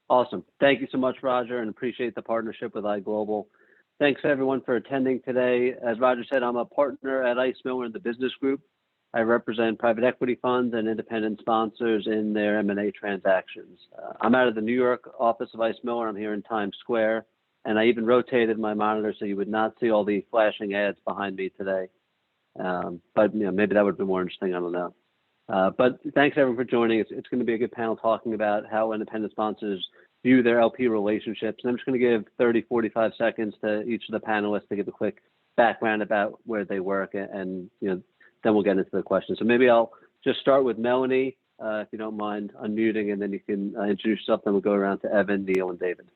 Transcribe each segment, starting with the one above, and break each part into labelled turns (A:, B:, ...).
A: Awesome. Thank you so much, Roger, and appreciate the partnership with iGlobal. Thanks everyone for attending today. As Roger said, I'm a partner at ICE Miller in the business group. I represent private equity funds and independent sponsors in their M&A transactions. I'm out of the New York office of ICE Miller. I'm here in Times Square, and I even rotated my monitor so you would not see all the flashing ads behind me today. But maybe that would be more interesting. I don't know. But thanks everyone for joining. It's going to be a good panel talking about how independent sponsors view their LP relationships. And I'm just going to give 30, 45 seconds to each of the panelists to give a quick background about where they work, and then we'll get into the questions. So maybe I'll just start with Melanie, if you don't mind unmuting, and then you can introduce yourself. Then we'll go around to Evan, Neil, and David.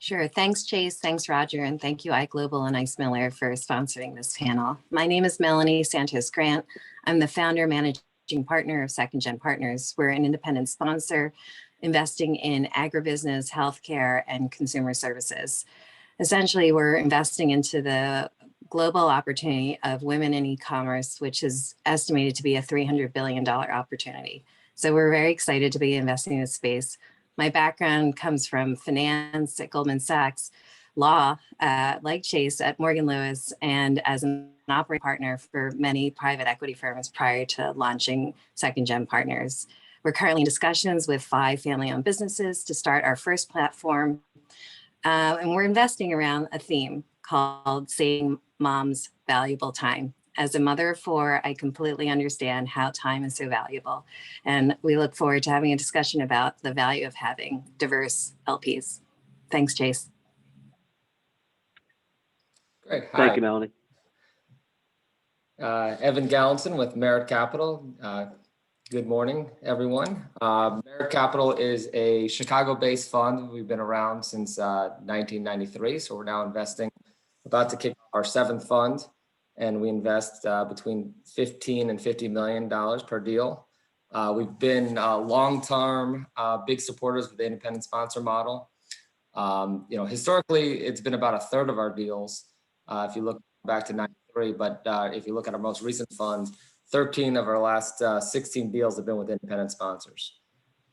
B: Sure. Thanks, Chase. Thanks, Roger. And thank you, iGlobal and ICE Miller for sponsoring this panel. My name is Melanie Santos Grant. I'm the founder, managing partner of Second Gen Partners. We're an independent sponsor investing in agribusiness, healthcare, and consumer services. Essentially, we're investing into the global opportunity of women in e-commerce, which is estimated to be a $300 billion opportunity. So we're very excited to be investing in this space. My background comes from finance at Goldman Sachs, law, like Chase at Morgan Lewis, and as an operating partner for many private equity firms prior to launching Second Gen Partners. We're currently in discussions with 5 family-owned businesses to start our first platform. And we're investing around a theme called Saving Moms Valuable Time. As a mother of 4, I completely understand how time is so valuable. And we look forward to having a discussion about the value of having diverse LPs. Thanks, Chase.
C: Great. Hi.
A: Thank you, Melanie.
C: Evan Gallinson with Merit Capital. Good morning, everyone. Merit Capital is a Chicago-based fund. We've been around since 1993, so we're now about to kick off our 7th fund, and we invest between $15 and $50 million per deal. We've been long-term big supporters of the independent sponsor model. Historically, it's been about a third of our deals if you look back to 93, but if you look at our most recent funds, 13 of our last 16 deals have been with independent sponsors.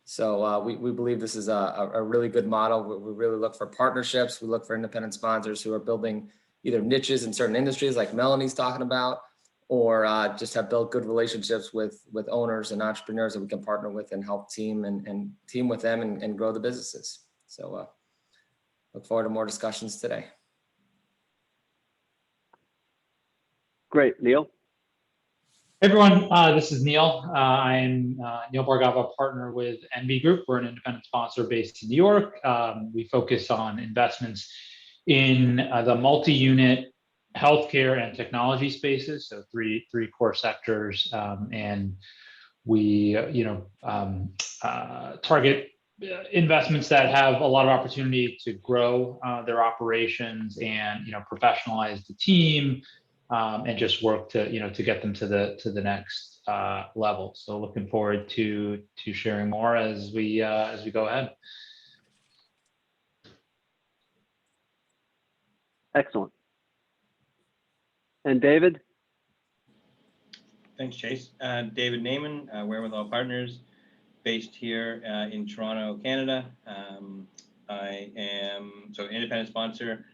C: So we believe this is a really good model. We really look for partnerships. We look for independent sponsors who are building either niches in certain industries like Melanie's talking about, or just have built good relationships with owners and entrepreneurs that we can partner with and help team with them and grow the businesses. So look forward to more discussions today.
A: Great. Neil?
D: Hey everyone, this is Neil. I'm Neil Bargava, partner with NB Group. We're an independent sponsor based in New York. We focus on investments in the multi-unit healthcare and technology spaces, so three core sectors, and we target investments that have a lot of opportunity to grow their operations and professionalize the team. And just work to get them to the next level. So looking forward to sharing more as we go ahead.
A: Excellent. And David?
E: Thanks, Chase. David Naiman, Wherewithal Partners, based here in Toronto, Canada. I am an independent sponsor,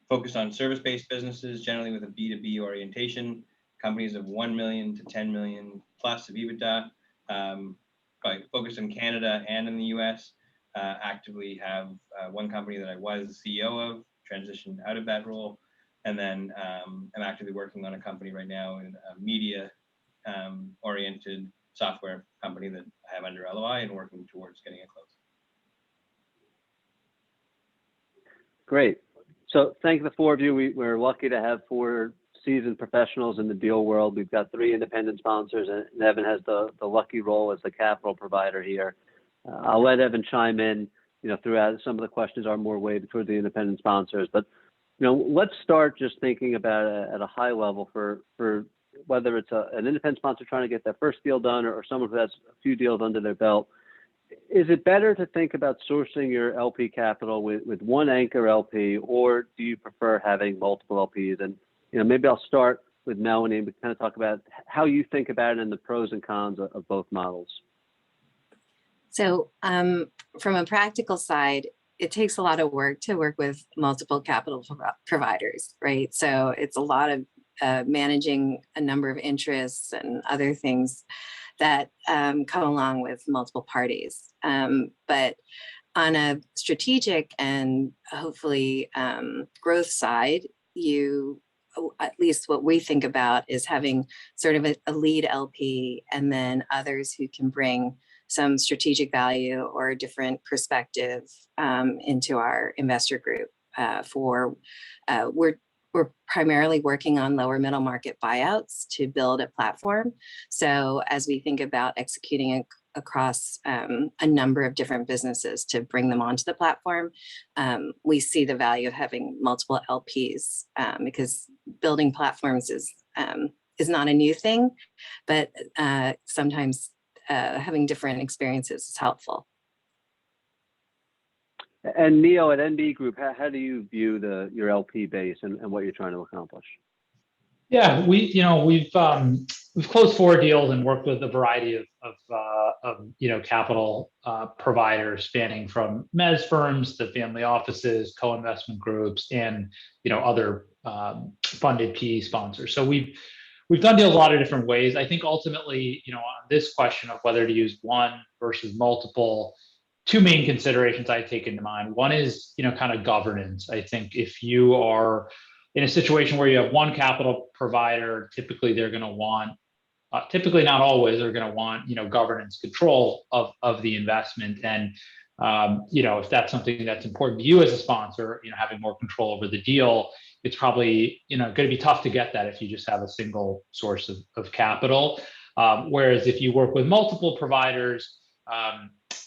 E: focused on service-based businesses, generally with a B2B orientation, companies of 1 million to 10 million plus of EBITDA. I focus in Canada and in the US. Actively have one company that I was the CEO of, transitioned out of that role, and then I'm actively working on a company right now in a media oriented software company that I have under LOI and working towards getting it closed.
A: Great. So thank the 4 of you. We're lucky to have 4 seasoned professionals in the deal world. We've got 3 independent sponsors, and Evan has the lucky role as the capital provider here. I'll let Evan chime in, throughout. Some of the questions are more weighted toward the independent sponsors, but let's start just thinking about it at a high level for whether it's an independent sponsor trying to get their first deal done or someone who has a few deals under their belt. Is it better to think about sourcing your LP capital with one anchor LP, or do you prefer having multiple LPs? And maybe I'll start with Melanie and we kind of talk about how you think about it and the pros and cons of both models.
B: So from a practical side, it takes a lot of work to work with multiple capital providers, right? So it's a lot of managing a number of interests and other things that come along with multiple parties. But on a strategic and hopefully growth side, at least what we think about is having sort of a lead LP and then others who can bring some strategic value or a different perspective into our investor group. We're primarily working on lower middle market buyouts to build a platform. So as we think about executing across a number of different businesses to bring them onto the platform, we see the value of having multiple LPs because building platforms is not a new thing, but sometimes having different experiences is helpful.
A: And Neil, at NB Group, how do you view your LP base and what you're trying to accomplish?
D: Yeah, we've closed 4 deals and worked with a variety of capital providers spanning from mezz firms to family offices, co-investment groups, and other funded PE sponsors. So we've done deals a lot of different ways. I think ultimately, on this question of whether to use one versus multiple, 2 main considerations I take into mind. One is, kind of governance. I think if you are in a situation where you have one capital provider, typically they're going to want, typically not always, they're going to want, governance control of the investment. And, if that's something that's important to you as a sponsor, having more control over the deal, it's probably, going to be tough to get that if you just have a single source of capital. Whereas if you work with multiple providers,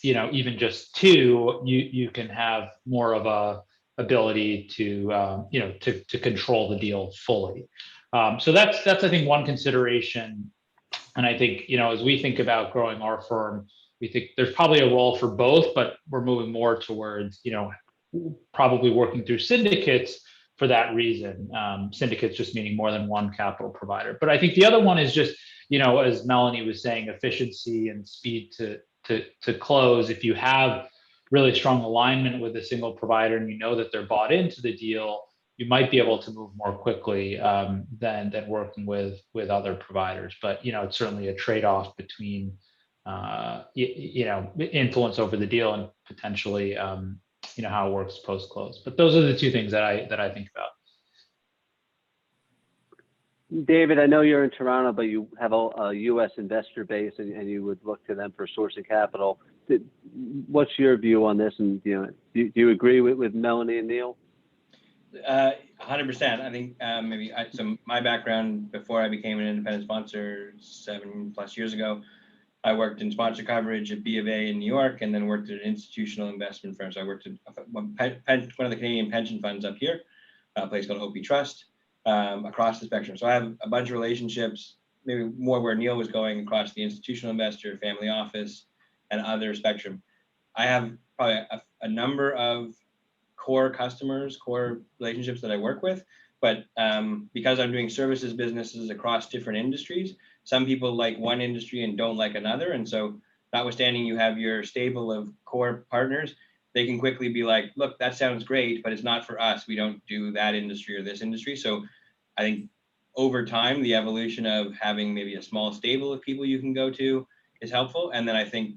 D: even just 2, you can have more of a ability to control the deal fully. So that's I think one consideration. And I think, as we think about growing our firm, we think there's probably a role for both, but we're moving more towards, probably working through syndicates for that reason. Syndicates just meaning more than one capital provider. But I think the other one is just, as Melanie was saying, efficiency and speed to close. If you have really strong alignment with a single provider and that they're bought into the deal, you might be able to move more quickly than working with other providers. But it's certainly a trade-off between influence over the deal and potentially how it works post-close. But those are the 2 things that I think about.
A: David, I know you're in Toronto, but you have a U.S. investor base, and you would look to them for sourcing capital. What's your view on this? And do you agree with Melanie and Neil?
E: 100%. I think so my background before I became an independent sponsor 7+ years ago, I worked in sponsor coverage at B of A in New York, and then worked at an institutional investment firm. So I worked at one of the Canadian pension funds up here, a place called OP Trust, across the spectrum. So I have a bunch of relationships, maybe more where Neil was going, across the institutional investor, family office, and other spectrum. I have probably a number of core customers, core relationships that I work with, but because I'm doing services businesses across different industries, some people like one industry and don't like another. And so notwithstanding you have your stable of core partners, they can quickly be like, look, that sounds great, but it's not for us. We don't do that industry or this industry. So I think over time, the evolution of having maybe a small stable of people you can go to is helpful. And then I think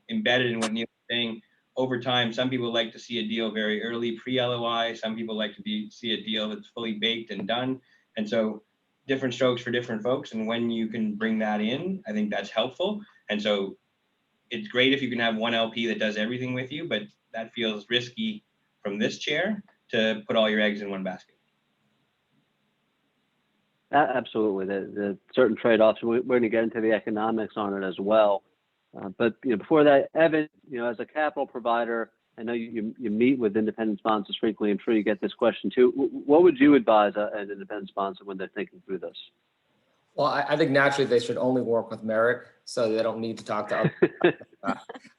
E: embedded in what Neil was saying, over time, some people like to see a deal very early, pre-LOI. Some people like to see a deal that's fully baked and done. And so different strokes for different folks. And when you can bring that in, I think that's helpful. And so it's great if you can have one LP that does everything with you, but that feels risky from this chair to put all your eggs in one basket.
A: Absolutely. The certain trade-offs, we're going to get into the economics on it as well. But before that, Evan, as a capital provider, I know you meet with independent sponsors frequently. I'm sure you get this question too. What would you advise an independent sponsor when they're thinking through this?
C: Well, I think naturally they should only work with Merrick, so they don't need to talk to others.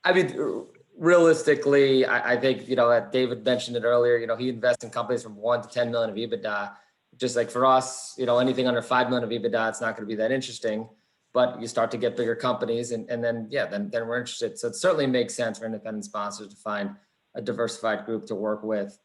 C: I mean, realistically, I think, David mentioned it earlier, he invests in companies from 1 to 10 million of EBITDA. Just like for us, anything under 5 million of EBITDA, it's not going to be that interesting. but you start to get bigger companies, and then we're interested. So it certainly makes sense for independent sponsors to find a diversified group to work with.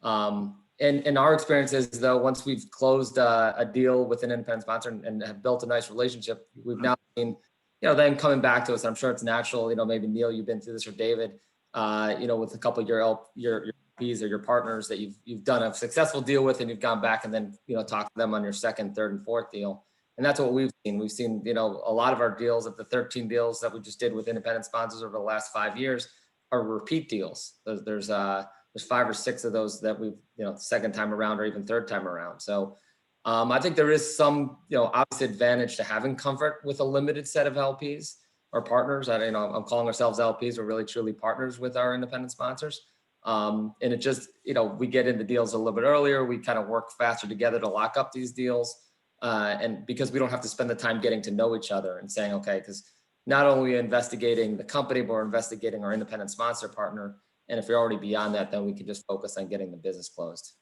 C: And our experience is, though, once we've closed a deal with an independent sponsor and have built a nice relationship, we've now seen, them coming back to us. I'm sure it's natural, maybe Neil, you've been through this, or David, with a couple of your LPs or your partners that you've done a successful deal with, and you've gone back and then, talked to them on your second, third, and fourth deal. And that's what we've seen. We've seen, a lot of our deals, of the 13 deals that we just did with independent sponsors over the last 5 years, are repeat deals. There's 5 or 6 of those that we've, second time around or even third time around. So I think there is some, obvious advantage to having comfort with a limited set of LPs or partners. I'm calling ourselves LPs. We're really truly partners with our independent sponsors. And it just, we get into deals a little bit earlier. We kind of work faster together to lock up these deals. And because we don't have to spend the time getting to know each other and saying, okay, because not only are we investigating the company, but we're investigating our independent sponsor partner. And if you're already beyond that, then we can just focus on getting the business closed.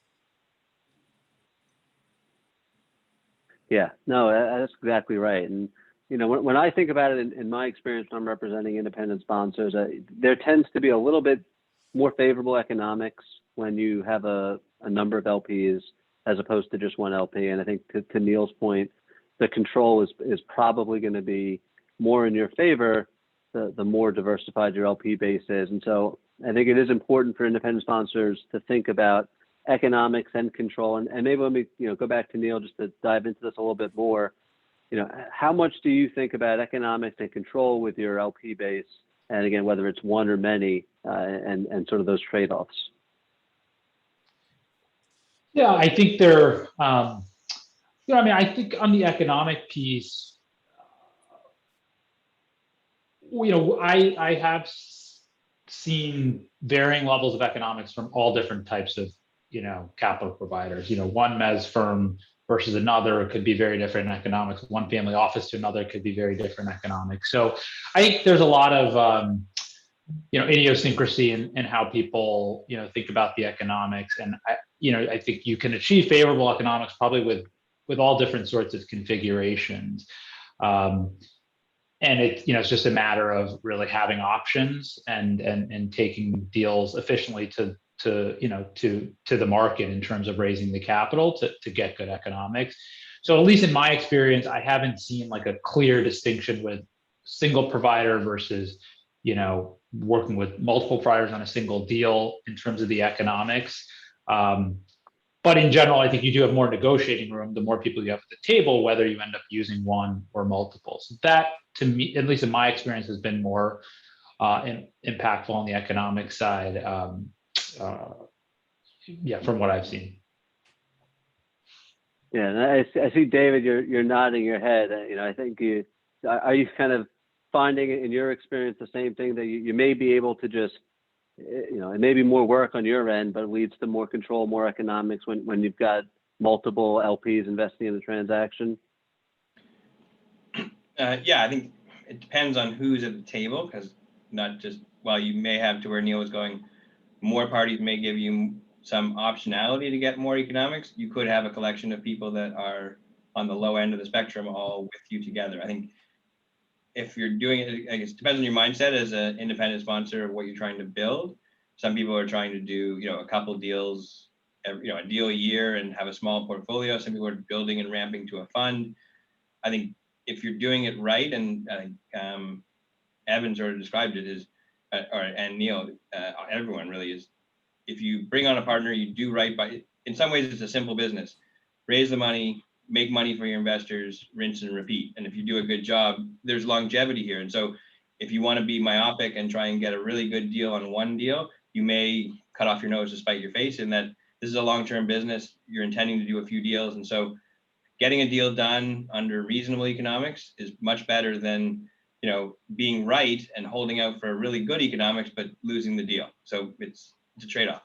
A: Yeah, no, that's exactly right. And, when I think about it in my experience, when I'm representing independent sponsors, there tends to be a little bit more favorable economics when you have a number of LPs as opposed to just one LP. And I think to Neil's point, the control is probably going to be more in your favor the more diversified your LP base is. And so I think it is important for independent sponsors to think about economics and control. And maybe let me go back to Neil just to dive into this a little bit more. How much do you think about economics and control with your LP base? And again, whether it's one or many, and sort of those trade-offs.
D: Yeah, I think they're, I think on the economic piece, I have seen varying levels of economics from all different types of, capital providers. One mezz firm versus another could be very different in economics. One family office to another could be very different economics. So I think there's a lot of, idiosyncrasy in how people, think about the economics. And I think you can achieve favorable economics probably with all different sorts of configurations. And it's just a matter of really having options and taking deals efficiently to the market in terms of raising the capital to get good economics. So at least in my experience, I haven't seen like a clear distinction with single provider versus, working with multiple providers on a single deal in terms of the economics. But in general, I think you do have more negotiating room the more people you have at the table, whether you end up using one or multiple. So that, to me, at least in my experience, has been more impactful on the economic side. From what I've seen.
A: Yeah, and I see, David, you're nodding your head. I think are you kind of finding in your experience the same thing, that you may be able to just, it may be more work on your end, but it leads to more control, more economics when you've got multiple LPs investing in the transaction?
E: Yeah, I think it depends on who's at the table, because not just, while you may have, to where Neil was going, more parties may give you some optionality to get more economics. You could have a collection of people that are on the low end of the spectrum all with you together. I think if you're doing it, I guess it depends on your mindset as an independent sponsor of what you're trying to build. Some people are trying to do, a couple deals, a deal a year and have a small portfolio. Some people are building and ramping to a fund. I think if you're doing it right, and Evan sort of described it as, and Neil, everyone really is, if you bring on a partner, you do right by, in some ways it's a simple business. Raise the money, make money for your investors, rinse and repeat. And if you do a good job, there's longevity here. And so if you want to be myopic and try and get a really good deal on one deal, you may cut off your nose to spite your face, in that this is a long-term business. You're intending to do a few deals. And so getting a deal done under reasonable economics is much better than, being right and holding out for really good economics, but losing the deal. So it's a trade-off.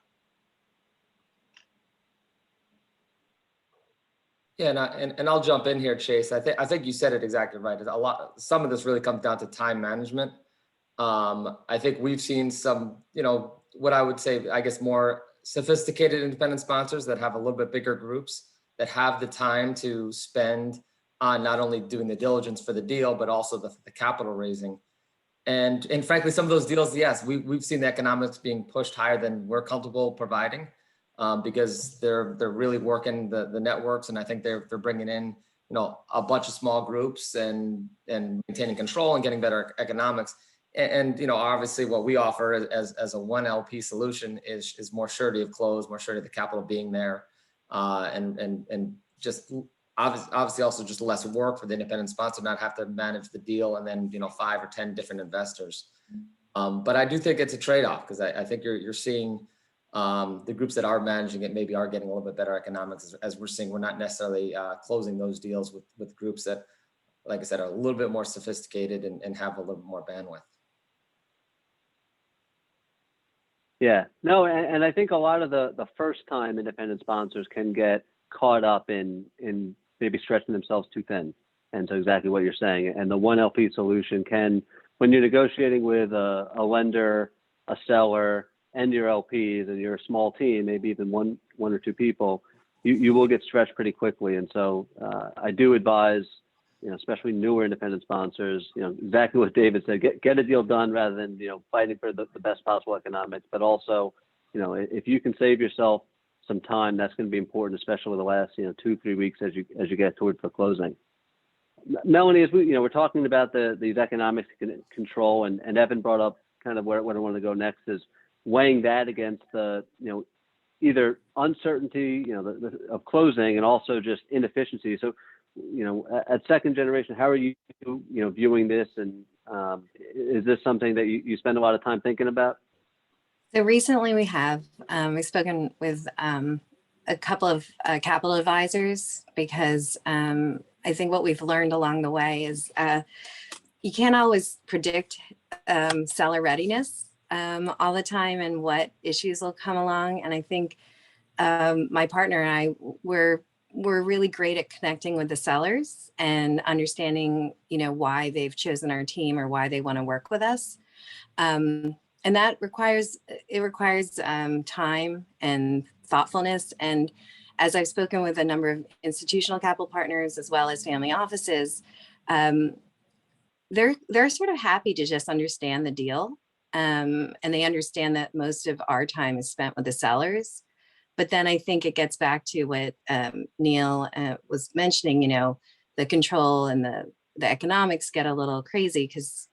C: Yeah, and I'll jump in here, Chase. I think you said it exactly right. Some of this really comes down to time management. I think we've seen some, what I would say, I guess, more sophisticated independent sponsors that have a little bit bigger groups that have the time to spend on not only doing the diligence for the deal, but also the capital raising. And frankly, some of those deals, yes, we've seen the economics being pushed higher than we're comfortable providing, because they're really working the networks, and I think they're bringing in a bunch of small groups and maintaining control and getting better economics. And obviously what we offer as a one LP solution is more surety of close, more surety of the capital being there, and just obviously also just less work for the independent sponsor, not have to manage the deal and then 5 or 10 different investors. But I do think it's a trade-off, because I think you're seeing the groups that are managing it maybe are getting a little bit better economics, as we're seeing. We're not necessarily closing those deals with groups that, like I said, are a little bit more sophisticated and have a little bit more bandwidth.
A: Yeah, no, and I think a lot of the first time independent sponsors can get caught up in maybe stretching themselves too thin. And so exactly what you're saying. And the one LP solution can, when you're negotiating with a lender, a seller, and your LPs, and you're a small team, maybe even one or two people, you will get stretched pretty quickly. And so I do advise, especially newer independent sponsors, exactly what David said, get a deal done rather than, fighting for the best possible economics. But also, if you can save yourself some time, that's going to be important, especially with the last 2-3 weeks as you get towards the closing. Melanie, as we're talking about these economics control, and Evan brought up kind of where I want to go next, is weighing that against the either uncertainty of closing and also just inefficiency. So at Second Generation, how are you viewing this, and is this something that you spend a lot of time thinking about?
B: So recently we've spoken with a couple of capital advisors, because I think what we've learned along the way is you can't always predict seller readiness all the time and what issues will come along. And I think my partner and I, we're really great at connecting with the sellers and understanding, why they've chosen our team or why they want to work with us. And that requires time and thoughtfulness. And as I've spoken with a number of institutional capital partners as well as family offices, they're sort of happy to just understand the deal. And they understand that most of our time is spent with the sellers. But then I think it gets back to what Neil was mentioning, the control and the economics get a little crazy, because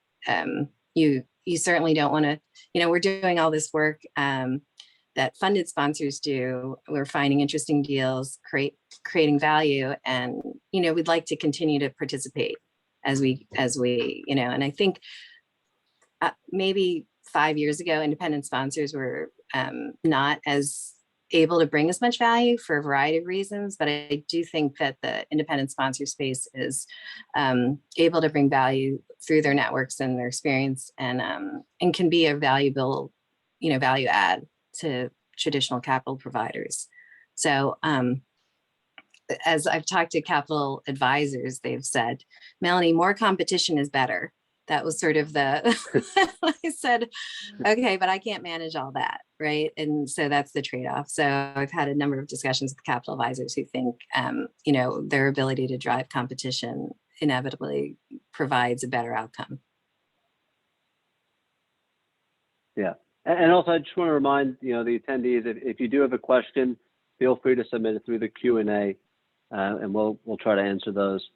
B: you certainly don't want to, we're doing all this work that funded sponsors do. We're finding interesting deals, creating value, and, we'd like to continue to participate as we, and I think maybe 5 years ago, independent sponsors were not as able to bring as much value for a variety of reasons, but I do think that the independent sponsor space is able to bring value through their networks and their experience, and can be a valuable, value add to traditional capital providers. So as I've talked to capital advisors, they've said, Melanie, more competition is better. That was sort of the, I said, okay, but I can't manage all that, right? And so that's the trade-off. So I've had a number of discussions with capital advisors who think, their ability to drive competition inevitably provides a better outcome.
A: Yeah, and also I just want to remind the attendees, if you do have a question, feel free to submit it through the Q&A, and we'll try to answer those.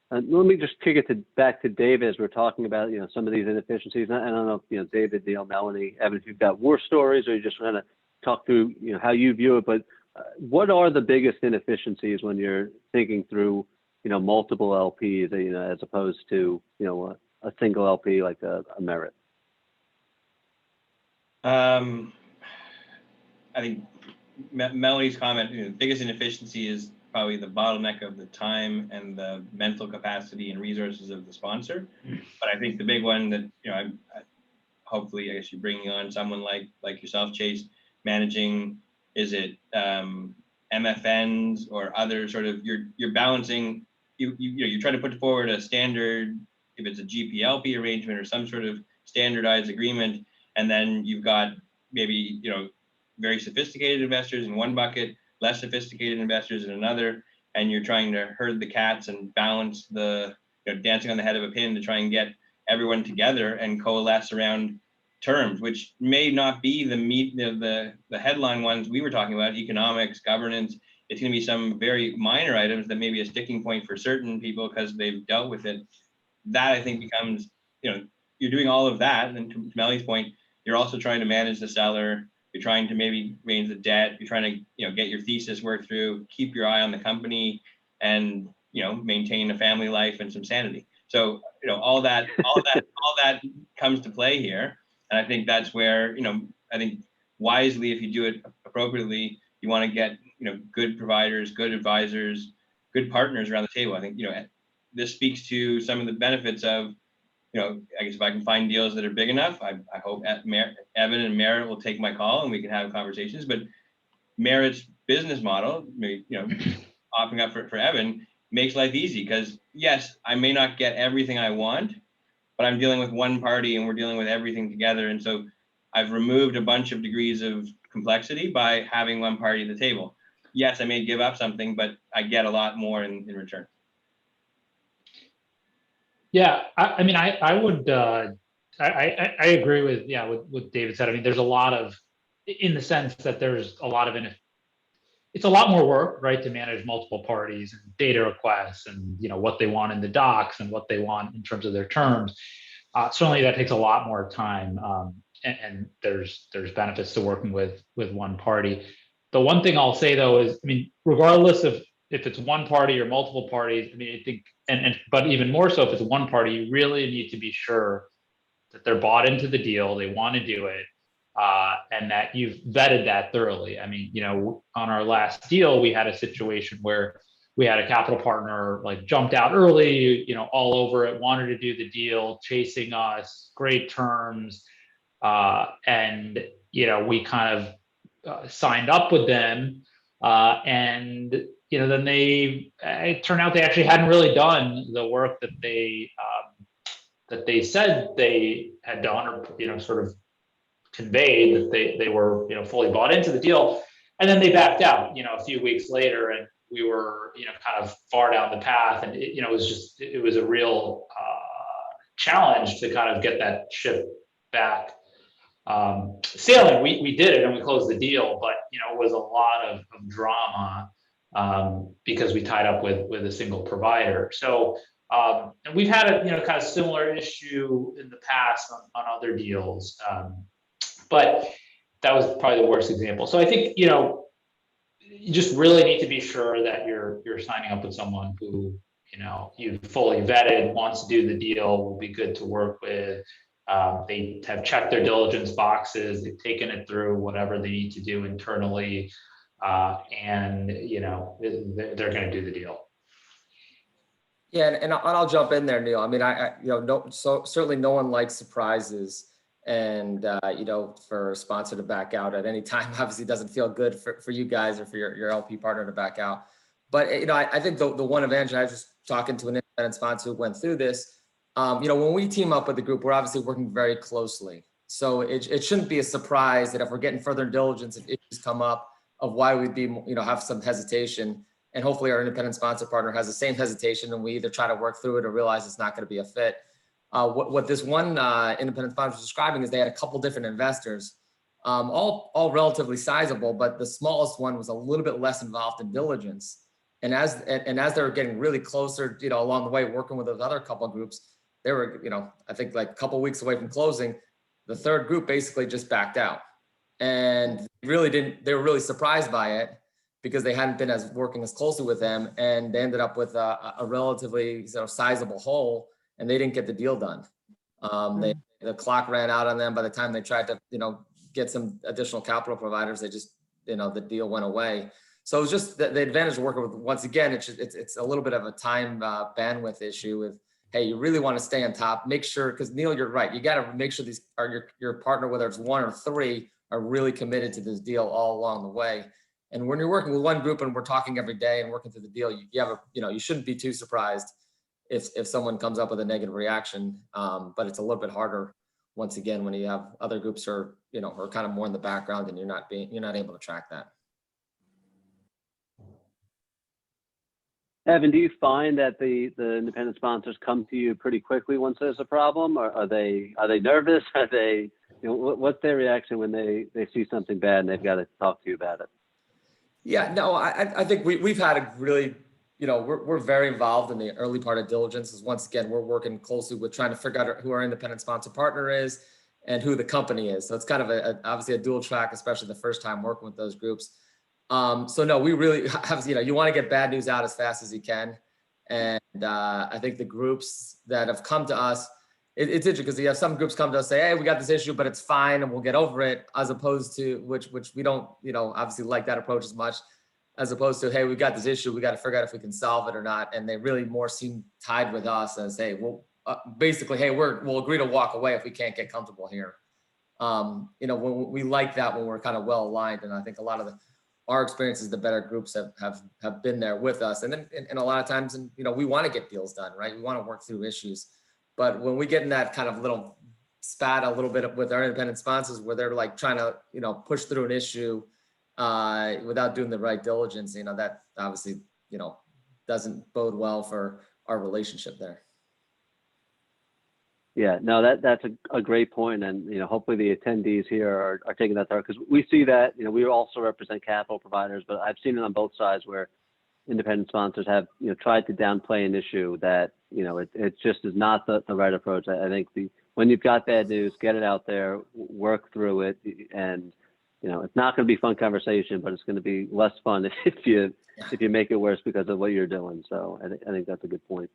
A: Let me just kick it back to David, as we're talking about some of these inefficiencies. I don't know if David, Neil, Melanie, Evan, if you've got war stories, or you just want to talk through how you view it. But what are the biggest inefficiencies when you're thinking through multiple LPs, as opposed to a single LP like a Merit?
E: I think Melanie's comment, the biggest inefficiency is probably the bottleneck of the time and the mental capacity and resources of the sponsor. But I think the big one that, hopefully, I guess you're bringing on someone like yourself, Chase, managing, is it MFNs or other sort of, you're balancing, you're trying to put forward a standard, if it's a GPLP arrangement or some sort of standardized agreement, and then you've got maybe, very sophisticated investors in one bucket, less sophisticated investors in another, and you're trying to herd the cats and balance the, dancing on the head of a pin to try and get everyone together and coalesce around terms, which may not be the headline ones we were talking about, economics, governance. It's going to be some very minor items that may be a sticking point for certain people because they've dealt with it. That I think becomes, you're doing all of that. And to Melly's point, you're also trying to manage the seller. You're trying to maybe range the debt. You're trying to, get your thesis worked through, keep your eye on the company, and, maintain a family life and some sanity. So, all that comes to play here. And I think that's where, I think wisely, if you do it appropriately, you want to get, good providers, good advisors, good partners around the table. I think, this speaks to some of the benefits of, I guess if I can find deals that are big enough, I hope Evan and Merritt will take my call and we can have conversations. But Merritt's business model, maybe, offering up for Evan, makes life easy because yes, I may not get everything I want, but I'm dealing with one party and we're dealing with everything together. And so I've removed a bunch of degrees of complexity by having one party at the table. Yes, I may give up something, but I get a lot more in return.
D: Yeah, I mean, I would, I agree with, what David said. I mean, there's a lot of, in the sense that there's a lot of, it's a lot more work, right, to manage multiple parties and data requests and, what they want in the docs and what they want in terms of their terms. Certainly that takes a lot more time. And there's benefits to working with one party. The one thing I'll say though is, I mean, regardless of if it's one party or multiple parties, I mean, I think, but even more so if it's one party, you really need to be sure that they're bought into the deal, they want to do it, and that you've vetted that thoroughly. I mean, on our last deal, we had a situation where we had a capital partner like jumped out early, all over it, wanted to do the deal, chasing us, great terms, and we kind of signed up with them, and then it turned out they actually hadn't really done the work that they said they had done, or sort of conveyed that they were fully bought into the deal, and then they backed out a few weeks later, and we were kind of far down the path, and it was a real challenge to kind of get that ship back sailing. We did it and we closed the deal, but it was a lot of drama because we tied up with a single provider. So and we've had a kind of similar issue in the past on other deals, but that was probably the worst example. So I think you just really need to be sure that you're signing up with someone who you've fully vetted, wants to do the deal, will be good to work with. They have checked their diligence boxes, they've taken it through whatever they need to do internally, and they're going to do the deal.
C: Yeah, and I'll jump in there, Neil. I mean, certainly no one likes surprises, and for a sponsor to back out at any time obviously doesn't feel good for you guys or for your LP partner to back out. But I think the one advantage, I was just talking to an independent sponsor who went through this. When we team up with the group, we're obviously working very closely. So it shouldn't be a surprise that if we're getting further diligence, if issues come up of why we'd be, have some hesitation, and hopefully our independent sponsor partner has the same hesitation, and we either try to work through it or realize it's not going to be a fit. What this one independent sponsor was describing is they had a couple different investors, all relatively sizable, but the smallest one was a little bit less involved in diligence. And as they were getting really closer, along the way, working with those other couple groups, they were, I think like a couple weeks away from closing, the third group basically just backed out, and they were really surprised by it because they hadn't been working as closely with them, and they ended up with a relatively sizable hole, and they didn't get the deal done. The clock ran out on them by the time they tried to, get some additional capital providers. They just, the deal went away. So it's just the advantage of working with, once again, it's a little bit of a time bandwidth issue with, hey, you really want to stay on top, make sure, because Neil, you're right. You got to make sure these are your partner, whether it's one or three, are really committed to this deal all along the way. And when you're working with one group and we're talking every day and working through the deal, you shouldn't be too surprised if someone comes up with a negative reaction. But it's a little bit harder once again when you have other groups who are, are kind of more in the background and you're not able to track that.
A: Evan, do you find that the independent sponsors come to you pretty quickly once there's a problem, or are they nervous? Are they, what's their reaction when they see something bad and they've got to talk to you about it?
C: Yeah, no, I think we've had a really, we're very involved in the early part of diligence. Is once again, we're working closely with trying to figure out who our independent sponsor partner is and who the company is. So it's kind of obviously a dual track, especially the first time working with those groups. So no, we really have, you want to get bad news out as fast as you can. And I think the groups that have come to us, it's interesting because you have some groups come to us say, hey, we got this issue, but it's fine and we'll get over it, as opposed to which we don't, obviously like that approach as much, as opposed to, hey, we got this issue, we got to figure out if we can solve it or not. And they really more seem tied with us as, hey, well, basically, hey, we'll agree to walk away if we can't get comfortable here. When we like that when we're kind of well aligned, and I think a lot of our experiences, the better groups have been there with us. And then and a lot of times, and we want to get deals done, right? We want to work through issues. But when we get in that kind of little spat a little bit with our independent sponsors where they're like trying to, push through an issue without doing the right diligence, that obviously, doesn't bode well for our relationship there.
A: Yeah, no, that's a great point. And, hopefully the attendees here are taking that to heart, because we see that, we also represent capital providers, but I've seen it on both sides where independent sponsors have, tried to downplay an issue that, it just is not the right approach. I think when you've got bad news, get it out there, work through it. And, it's not going to be fun conversation, but it's going to be less fun if you make it worse because of what you're doing. So I think that's a good point.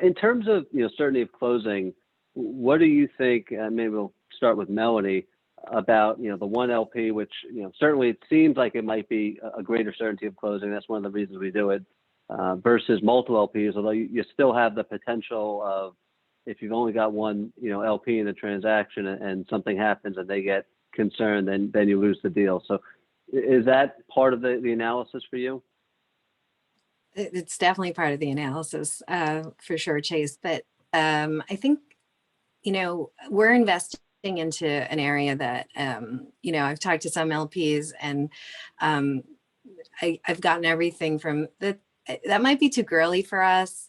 A: In terms of certainty of closing, what do you think? Maybe we'll start with Melanie about the one LP, which certainly it seems like it might be a greater certainty of closing. That's one of the reasons we do it, versus multiple LPs. Although you still have the potential of, if you've only got one LP in the transaction and something happens and they get concerned, then you lose the deal. So is that part of the analysis for you?
B: It's definitely part of the analysis, for sure, Chase. But I think, we're investing into an area that, I've talked to some LPs and I've gotten everything from that might be too girly for us,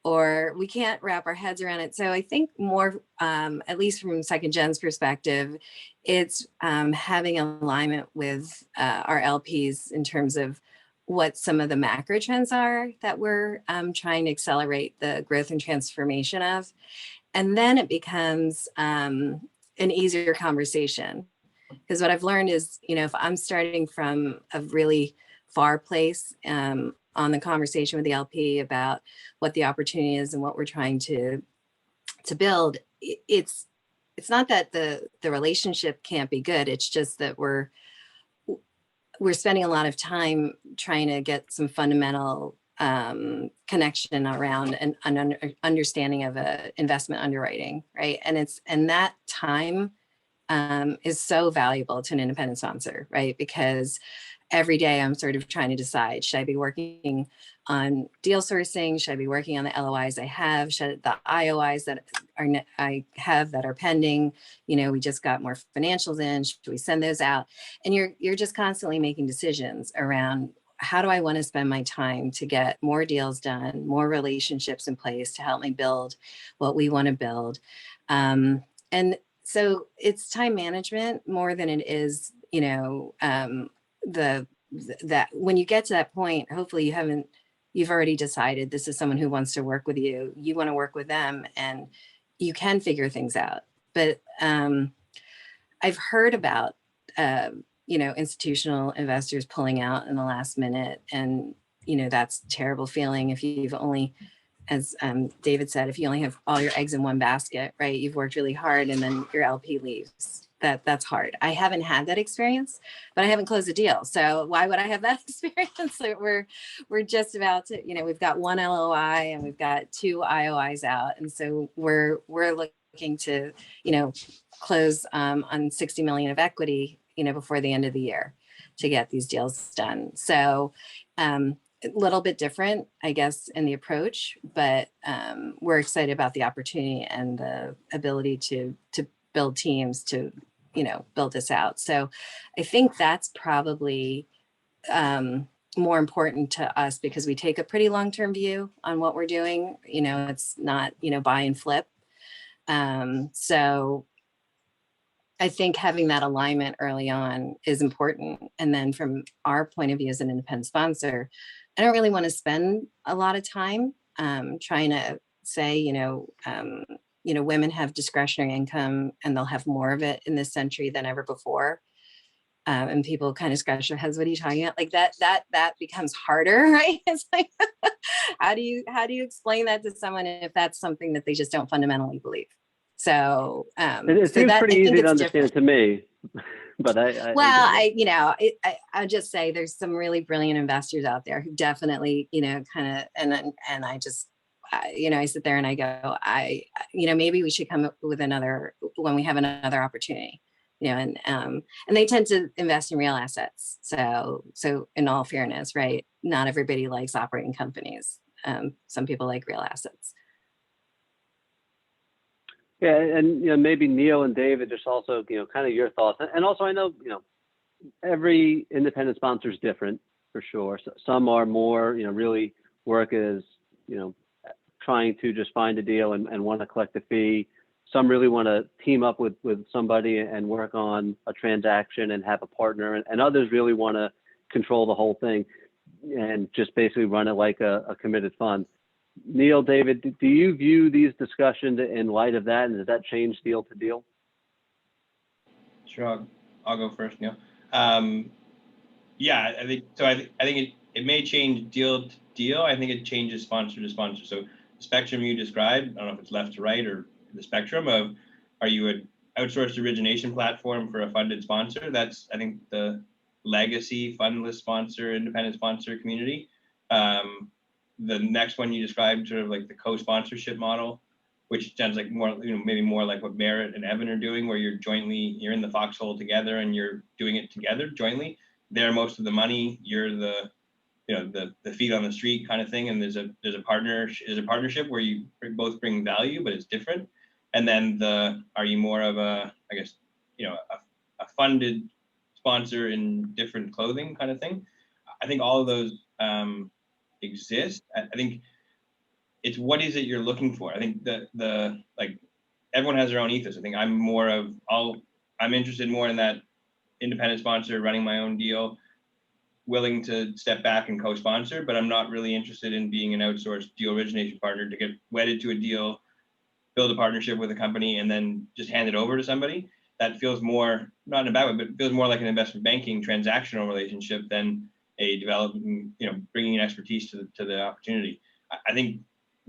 B: or we can't wrap our heads around it. So I think more, at least from Second Gen's perspective, it's having alignment with our LPs in terms of what some of the macro trends are that we're trying to accelerate the growth and transformation of. And then it becomes an easier conversation. Because what I've learned is, if I'm starting from a really far place on the conversation with the LP about what the opportunity is and what we're trying to build, it's not that the relationship can't be good. It's just that we're spending a lot of time trying to get some fundamental connection around an understanding of investment underwriting, right? And that time is so valuable to an independent sponsor, right? Because every day I'm sort of trying to decide, should I be working on deal sourcing? Should I be working on the LOIs I have? Should the IOIs that I have that are pending? We just got more financials in. Should we send those out? And you're just constantly making decisions around, how do I want to spend my time to get more deals done, more relationships in place to help me build what we want to build? And so it's time management more than it is, that when you get to that point, hopefully you've already decided this is someone who wants to work with you. You want to work with them, and you can figure things out. But I've heard about institutional investors pulling out in the last minute, and that's a terrible feeling if you've only, as David said, if you only have all your eggs in one basket, right? You've worked really hard and then your LP leaves. That's hard. I haven't had that experience, but I haven't closed a deal. So why would I have that experience? So we're just about to, we've got one LOI and we've got 2 IOIs out. And so we're looking to, close on 60 million of equity, before the end of the year to get these deals done. So a little bit different, I guess, in the approach, but we're excited about the opportunity and the ability to build teams to, build this out. So I think that's probably more important to us because we take a pretty long-term view on what we're doing. You know, it's not, you know, buy and flip. So I think having that alignment early on is important. And then from our point of view as an independent sponsor, I don't really want to spend a lot of time trying to say, women have discretionary income and they'll have more of it in this century than ever before. And people kind of scratch their heads, what are you talking about? Like that becomes harder, right? It's like, how do you explain that to someone if that's something that they just don't fundamentally believe? So
A: it seems pretty easy to understand to me, but
B: I'll just say there's some really brilliant investors out there who definitely, and I just, I sit there and I go, maybe we should come up with when we have another opportunity, and they tend to invest in real assets. So in all fairness, right, not everybody likes operating companies. Some people like real assets.
A: Yeah, and maybe Neil and David, just also kind of your thoughts, and also I know every independent sponsor is different for sure. So some are more really work as trying to just find a deal and want to collect a fee. Some really want to team up with somebody and work on a transaction and have a partner, and others really want to control the whole thing and just basically run it like a committed fund. Neil, David, do you view these discussions in light of that, and does that change deal to deal?
E: Sure, I'll go first, Neil. Yeah, I think so. I think it may change deal to deal. I think it changes sponsor to sponsor. So the spectrum you described, I don't know if it's left to right or the spectrum of, are you an outsourced origination platform for a funded sponsor? That's, I think, the legacy fundless sponsor, independent sponsor community. The next one you described, sort of like the co-sponsorship model, which sounds like more, maybe more like what Merritt and Evan are doing, where you're in the foxhole together and you're doing it together jointly. They're most of the money, you're the feet on the street kind of thing, and there's a partnership where you both bring value, but it's different. And then are you more of a, I guess, a funded sponsor in different clothing kind of thing? I think all of those exist. I think it's what is it you're looking for. I think the everyone has their own ethos. I think I'm interested more in that independent sponsor running my own deal, willing to step back and co-sponsor, but I'm not really interested in being an outsourced deal origination partner to get wedded to a deal, build a partnership with a company, and then just hand it over to somebody. That feels more, not in a bad way, but it feels more like an investment banking transactional relationship than a developing, bringing in expertise to the opportunity. I think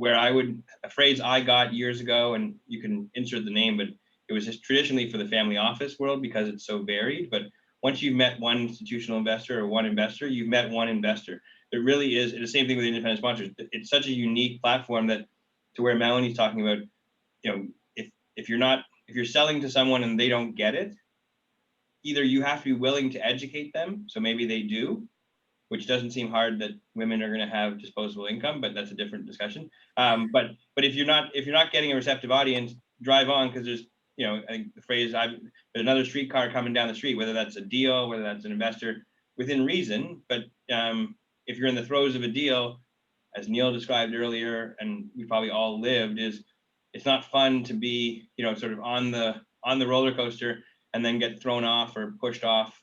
E: a phrase I got years ago, and you can insert the name, but it was just traditionally for the family office world because it's so varied. But once you've met one institutional investor or one investor, you've met one investor. There really is, and the same thing with independent sponsors. It's such a unique platform that, to where Melanie's talking about, if you're selling to someone and they don't get it, either you have to be willing to educate them, so maybe they do, which doesn't seem hard that women are going to have disposable income, but that's a different discussion. But if you're not getting a receptive audience, drive on, because there's, I think the phrase, there's another streetcar coming down the street, whether that's a deal, whether that's an investor, within reason. But if you're in the throes of a deal, as Neil described earlier, and we probably all lived, it's not fun to be, sort of on the roller coaster and then get thrown off or pushed off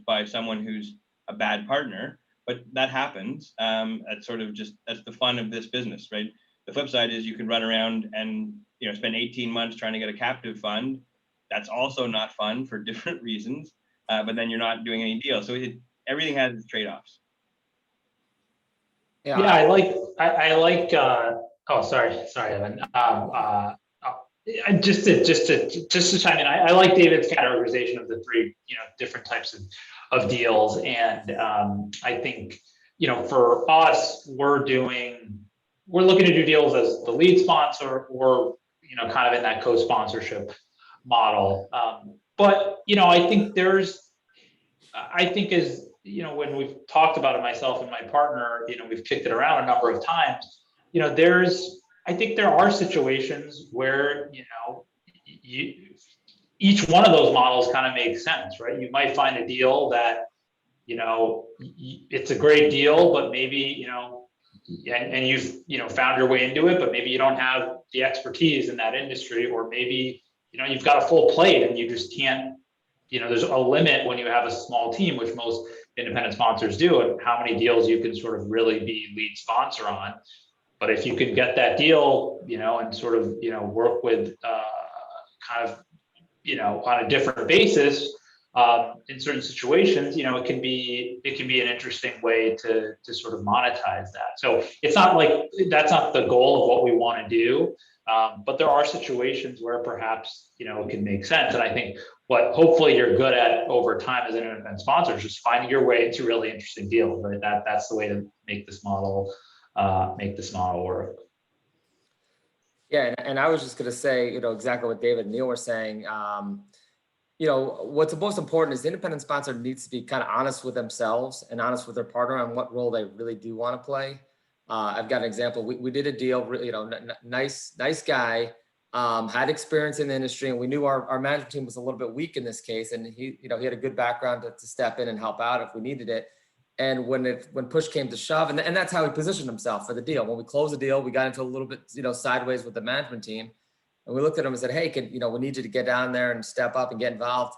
E: by someone who's a bad partner. But that happens. That's the fun of this business, right? The flip side is you can run around and spend 18 months trying to get a captive fund. That's also not fun for different reasons. But then you're not doing any deal. So everything has its trade-offs.
D: Yeah, I like. Oh, sorry, Evan. Just to chime in, I like David's categorization of the three, different types of deals, and I think, for us, we're looking to do deals as the lead sponsor or, kind of in that co-sponsorship model. But I think as when we've talked about it, myself and my partner, we've kicked it around a number of times. I think there are situations where, each one of those models kind of makes sense, right? You might find a deal that, it's a great deal, but maybe, and you've found your way into it, but maybe you don't have the expertise in that industry, or maybe, you've got a full plate and you just can't, there's a limit when you have a small team, which most independent sponsors do, and how many deals you can sort of really be lead sponsor on. But if you can get that deal, and sort of, work with kind of, on a different basis, in certain situations, it can be an interesting way to sort of monetize that. So it's not like that's not the goal of what we want to do, but there are situations where perhaps it can make sense. And I think what hopefully you're good at over time as an independent sponsor is just finding your way into really interesting deals. Right? That's the way to make this model work.
C: Yeah, and I was just going to say, exactly what David and Neil were saying. What's most important is the independent sponsor needs to be kind of honest with themselves and honest with their partner on what role they really do want to play. I've got an example. We did a deal, nice guy, had experience in the industry, and we knew our management team was a little bit weak in this case, and he had a good background to step in and help out if we needed it. And when push came to shove, and that's how he positioned himself for the deal. When we closed the deal, we got into a little bit, sideways with the management team. And we looked at him and said, hey, we need you to get down there and step up and get involved.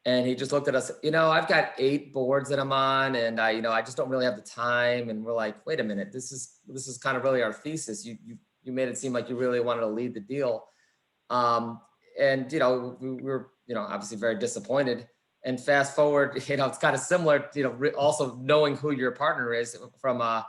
C: And he just looked at us, I've got 8 boards that I'm on, and I just don't really have the time. And we're like, wait a minute, this is kind of really our thesis. You made it seem like you really wanted to lead the deal. And we were, obviously very disappointed. And fast forward, it's kind of similar, also knowing who your partner is from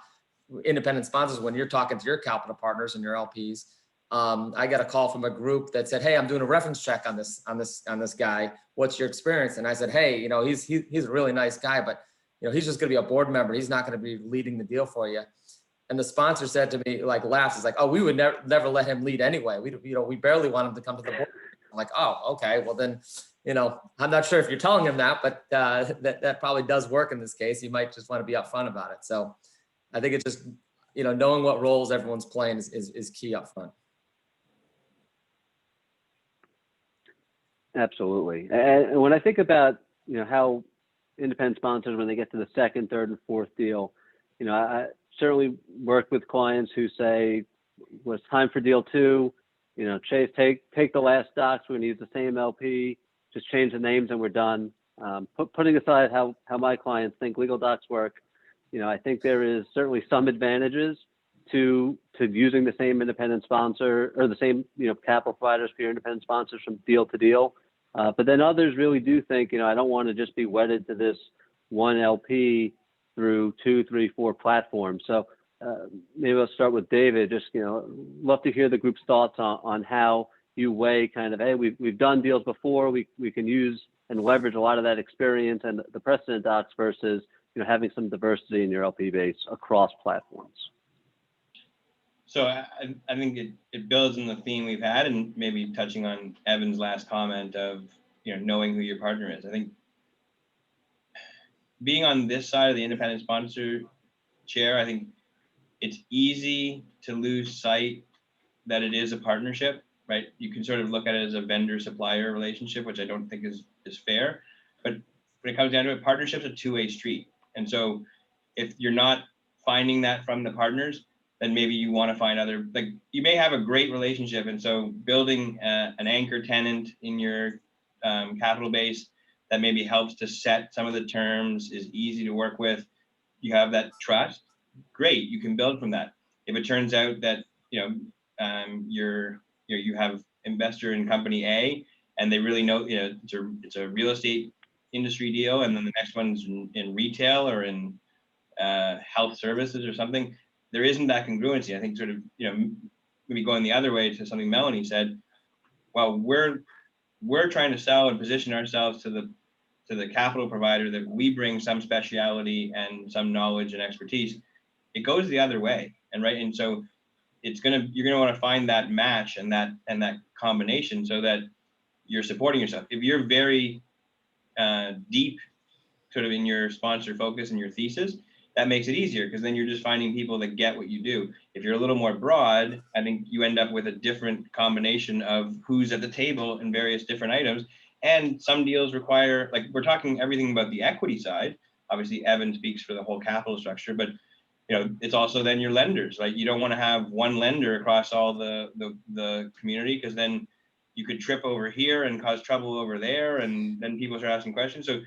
C: independent sponsors. When you're talking to your capital partners and your LPs, I got a call from a group that said, hey, I'm doing a reference check on this guy. What's your experience? And I said, hey, he's a really nice guy, but he's just going to be a board member. He's not going to be leading the deal for you. And the sponsor said to me, laughs, it's like, oh, we would never let him lead anyway. We barely want him to come to the board. I'm like, oh, okay, well then, I'm not sure if you're telling him that, but that probably does work in this case. You might just want to be upfront about it. So I think it's just, knowing what roles everyone's playing is key up front.
A: Absolutely. And when I think about, how independent sponsors, when they get to the second, third, and fourth deal, I certainly work with clients who say, well, it's time for deal 2. Chase, take the last docs. We're going to use the same LP, just change the names and we're done. Putting aside how my clients think legal docs work, I think there is certainly some advantages to using the same independent sponsor or the same, capital providers for your independent sponsors from deal to deal. But then others really do think, I don't want to just be wedded to this one LP through 2, 3, 4 platforms. So maybe I'll start with David. Just, love to hear the group's thoughts on how you weigh kind of, hey, we've done deals before. We can use and leverage a lot of that experience and the precedent docs versus, having some diversity in your LP base across platforms.
E: So I think it builds on the theme we've had, and maybe touching on Evan's last comment of, knowing who your partner is. I think being on this side of the independent sponsor chair, I think it's easy to lose sight that it is a partnership, right? You can sort of look at it as a vendor-supplier relationship, which I don't think is fair. But when it comes down to it, partnership's a two-way street. And so if you're not finding that from the partners, then maybe you want to find other, you may have a great relationship. And so building an anchor tenant in your capital base that maybe helps to set some of the terms, is easy to work with. You have that trust, great, you can build from that. If it turns out that, you have investor in company A and they really know, it's a real estate industry deal, and then the next one's in retail or in health services or something, there isn't that congruency. I think sort of, maybe going the other way to something Melanie said, well, we're trying to sell and position ourselves to the capital provider that we bring some speciality and some knowledge and expertise. It goes the other way. And so you're gonna want to find that match and that combination so that you're supporting yourself. If you're very deep sort of in your sponsor focus and your thesis, that makes it easier because then you're just finding people that get what you do. If you're a little more broad, I think you end up with a different combination of who's at the table in various different items. And some deals require, we're talking everything about the equity side, obviously Evan speaks for the whole capital structure, but it's also then your lenders, right? You don't want to have one lender across all the community, because then you could trip over here and cause trouble over there, and then people start asking questions. So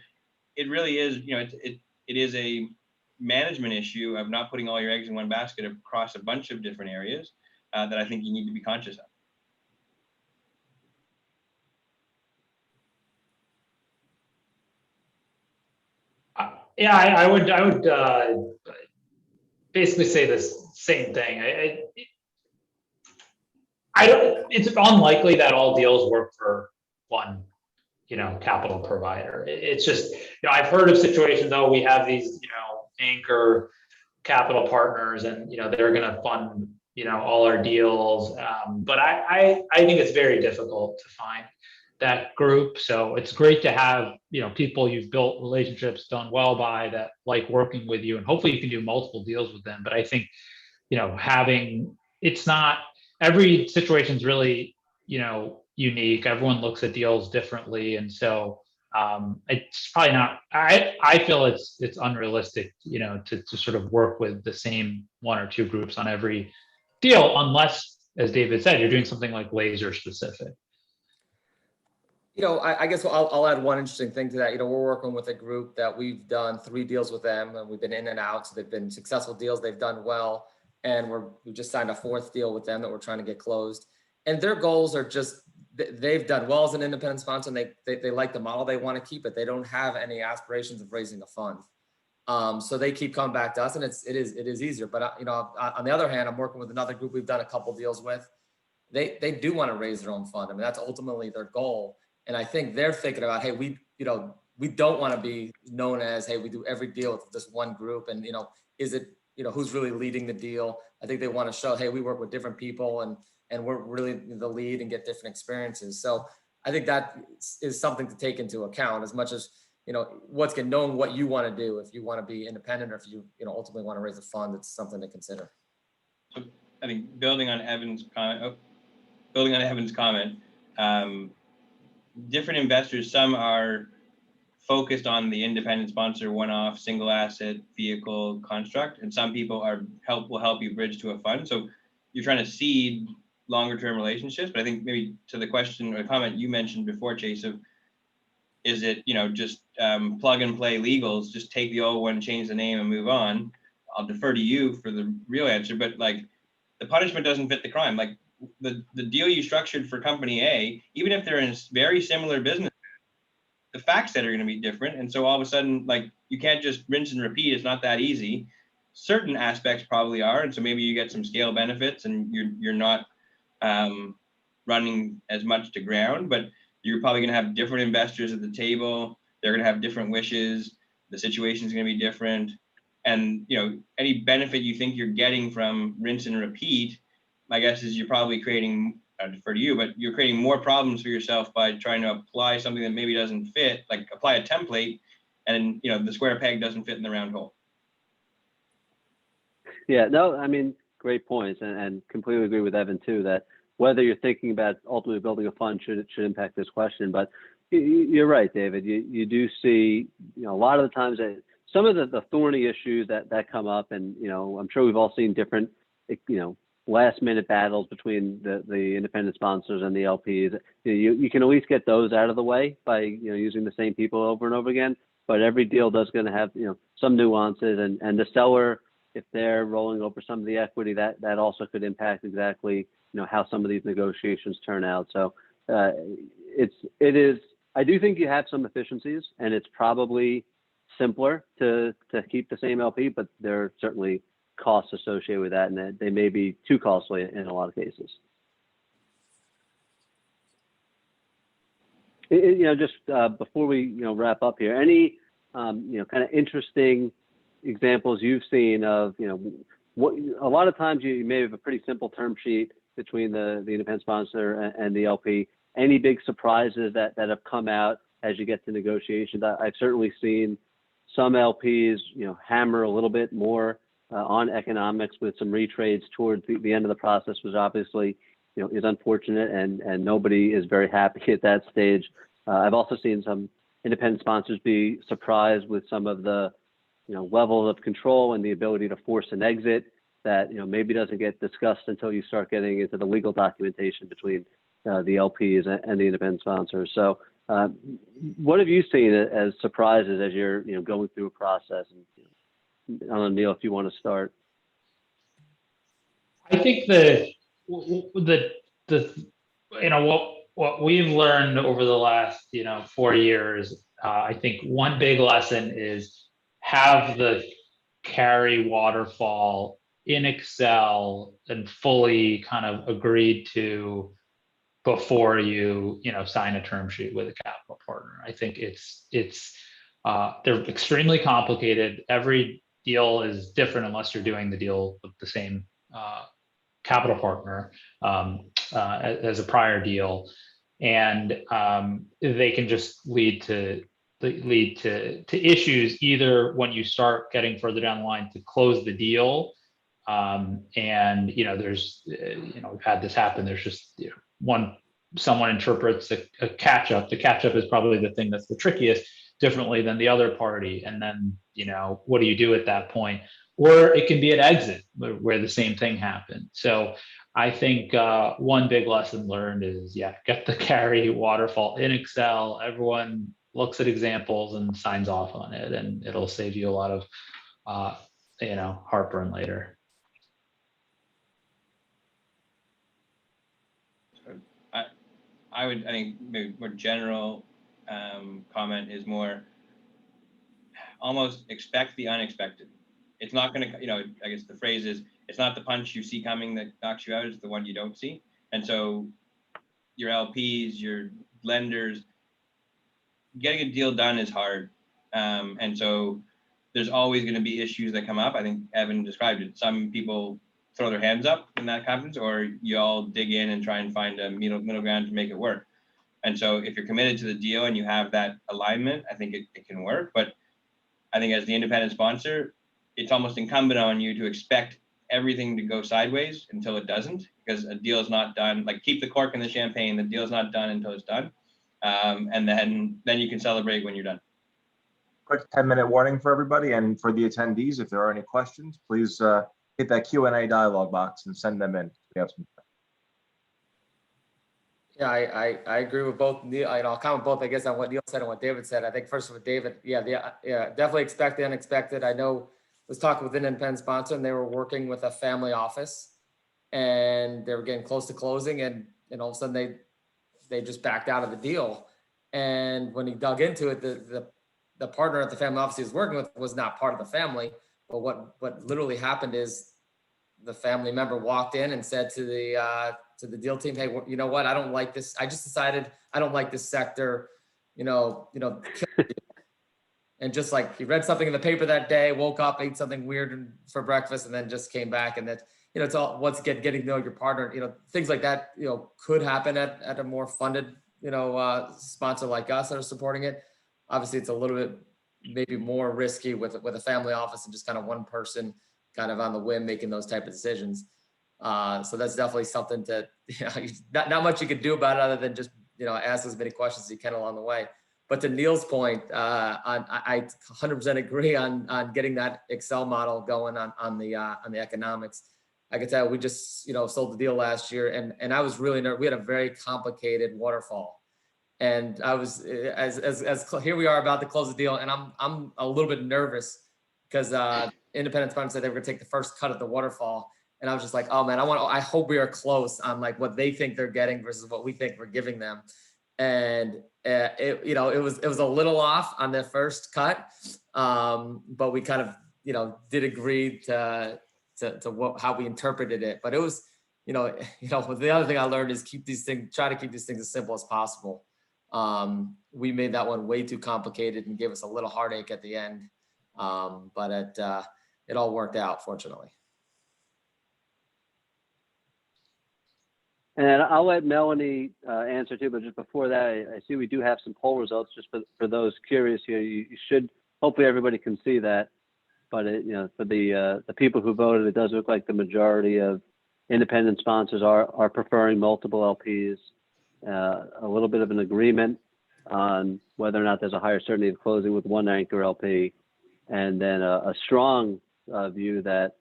E: it really is, it is a management issue of not putting all your eggs in one basket across a bunch of different areas that I think you need to be conscious of.
D: Yeah, I would basically say the same thing. I don't. It's unlikely that all deals work for one, capital provider. It's just, I've heard of situations though. We have these, anchor capital partners, and they're going to fund, all our deals. But I think it's very difficult to find that group. So it's great to have, people you've built relationships, done well by, that like working with you, and hopefully you can do multiple deals with them. But I think, it's not, every situation is really, unique. Everyone looks at deals differently. And so it's probably not, I feel it's unrealistic, to sort of work with the same one or two groups on every deal, unless, as David said, you're doing something like laser specific.
C: I guess I'll add one interesting thing to that. We're working with a group that we've done 3 deals with them, and we've been in and out. So they've been successful deals. They've done well. And we just signed a 4th deal with them that we're trying to get closed. And their goals are just, they've done well as an independent sponsor, and they like the model. They want to keep it. They don't have any aspirations of raising a fund. So they keep coming back to us, and it is easier. But on the other hand, I'm working with another group we've done a couple deals with. They do want to raise their own fund. I mean, that's ultimately their goal. And I think they're thinking about, hey, we don't want to be known as, hey, we do every deal with this one group. And, is it, who's really leading the deal? I think they want to show, hey, we work with different people, and we're really the lead and get different experiences. So I think that is something to take into account, as much as, knowing what you want to do. If you want to be independent, or if you, ultimately want to raise a fund, it's something to consider.
E: So I think building on Evan's comment, different investors, some are focused on the independent sponsor one-off single asset vehicle construct, and some people will help you bridge to a fund. So you're trying to seed longer term relationships. But I think maybe to the question or comment you mentioned before, Chase, of is it just plug and play legals, just take the old one, change the name, and move on? I'll defer to you for the real answer, but like, the punishment doesn't fit the crime. Like, the deal you structured for company A, even if they're in very similar business, the facts that are going to be different. And so all of a sudden, like, you can't just rinse and repeat. It's not that easy. Certain aspects probably are. And so maybe you get some scale benefits, and you're not running as much to ground, but you're probably going to have different investors at the table. They're going to have different wishes. The situation is going to be different. And, any benefit you think you're getting from rinse and repeat, my guess is you're probably creating, I defer to you, but you're creating more problems for yourself by trying to apply something that maybe doesn't fit, like apply a template, and the square peg doesn't fit in the round hole.
A: Yeah, no, I mean, great points, and completely agree with Evan too, that whether you're thinking about ultimately building a fund should impact this question. But you're right, David. You do see, a lot of the times that some of the thorny issues that come up, and I'm sure we've all seen different, last minute battles between the independent sponsors and the LPs. You can at least get those out of the way by using the same people over and over again. But every deal does going to have some nuances, and the seller, if they're rolling over some of the equity, that also could impact exactly how some of these negotiations turn out. So it is. I do think you have some efficiencies, and it's probably simpler to keep the same LP, but there are certainly costs associated with that, and they may be too costly in a lot of cases. Just before we wrap up here, any kind of interesting examples you've seen of what a lot of times you may have a pretty simple term sheet between the independent sponsor and the LP. Any big surprises that have come out as you get to negotiations? I've certainly seen some LPs hammer a little bit more on economics with some retrades towards the end of the process, which obviously is unfortunate, and nobody is very happy at that stage. I've also seen some independent sponsors be surprised with some of the level of control and the ability to force an exit that maybe doesn't get discussed until you start getting into the legal documentation between the LPs and the independent sponsors. So, what have you seen as surprises as you're going through a process? And I don't know, Neil, if you want to start.
D: I think what we've learned over the last 4 years, I think one big lesson is have the carry waterfall in Excel and fully kind of agreed to before you sign a term sheet with a capital partner. I think they're extremely complicated. Every deal is different unless you're doing the deal with the same capital partner as a prior deal, and they can just lead to issues either when you start getting further down the line to close the deal, and there's we've had this happen. There's just someone interprets a catch up. The catch up is probably the thing that's the trickiest, differently than the other party, and then what do you do at that point? Or it can be an exit where the same thing happened. So I think one big lesson learned is, get the carry waterfall in Excel. Everyone looks at examples and signs off on it, and it'll save you a lot of heartburn later.
E: I think maybe more general comment is more almost expect the unexpected. It's not going to, I guess the phrase is, it's not the punch you see coming that knocks you out, it's the one you don't see. And so your LPs, your lenders, getting a deal done is hard. And so there's always going to be issues that come up. I think Evan described it. Some people throw their hands up when that happens, or you all dig in and try and find a middle ground to make it work. And so if you're committed to the deal and you have that alignment, I think it can work. But I think as the independent sponsor, it's almost incumbent on you to expect everything to go sideways until it doesn't, because a deal is not done. Like, keep the cork in the champagne. The deal is not done until it's done. And then you can celebrate when you're done.
F: Quick 10-minute warning for everybody, and for the attendees, if there are any questions, please hit that Q&A dialog box and send them in. We have some time.
C: Yeah, I agree with both Neil. I'll comment both, I guess, on what Neil said and what David said. I think first with David, definitely expect the unexpected. I know I was talking with an independent sponsor, and they were working with a family office, and they were getting close to closing, and all of a sudden they just backed out of the deal. And when he dug into it, the partner at the family office he was working with was not part of the family. But what literally happened is the family member walked in and said to the deal team, "Hey, you know what? I don't like this. I just decided I don't like this sector. And just like he read something in the paper that day, woke up, ate something weird for breakfast, and then just came back. And that, it's all once again getting to know your partner. Things like that, could happen at a more funded, sponsor like us that are supporting it. Obviously, it's a little bit maybe more risky with a family office and just kind of one person kind of on the whim making those type of decisions. So that's definitely something to, not much you could do about it other than just, ask as many questions as you can along the way. But to Neil's point, I 100% agree on getting that Excel model going on the economics. I can tell you, we just, sold the deal last year, and I was really nervous. We had a very complicated waterfall. And I was, as here we are about to close the deal, and I'm a little bit nervous because independent sponsor said they were gonna take the first cut of the waterfall, and I was just like, oh man, I hope we are close on like what they think they're getting versus what we think we're giving them, and it was a little off on the first cut, but we kind of did agree to how we interpreted it, but it was the other thing I learned is try to keep these things as simple as possible. We made that one way too complicated and gave us a little heartache at the end. But it all worked out, fortunately.
A: And I'll let Melanie answer too, but just before that, I see we do have some poll results just for those curious here. You should, hopefully everybody can see that, but for the people who voted, it does look like the majority of independent sponsors are preferring multiple LPs. A little bit of an agreement on whether or not there's a higher certainty of closing with one anchor LP, and then a strong view that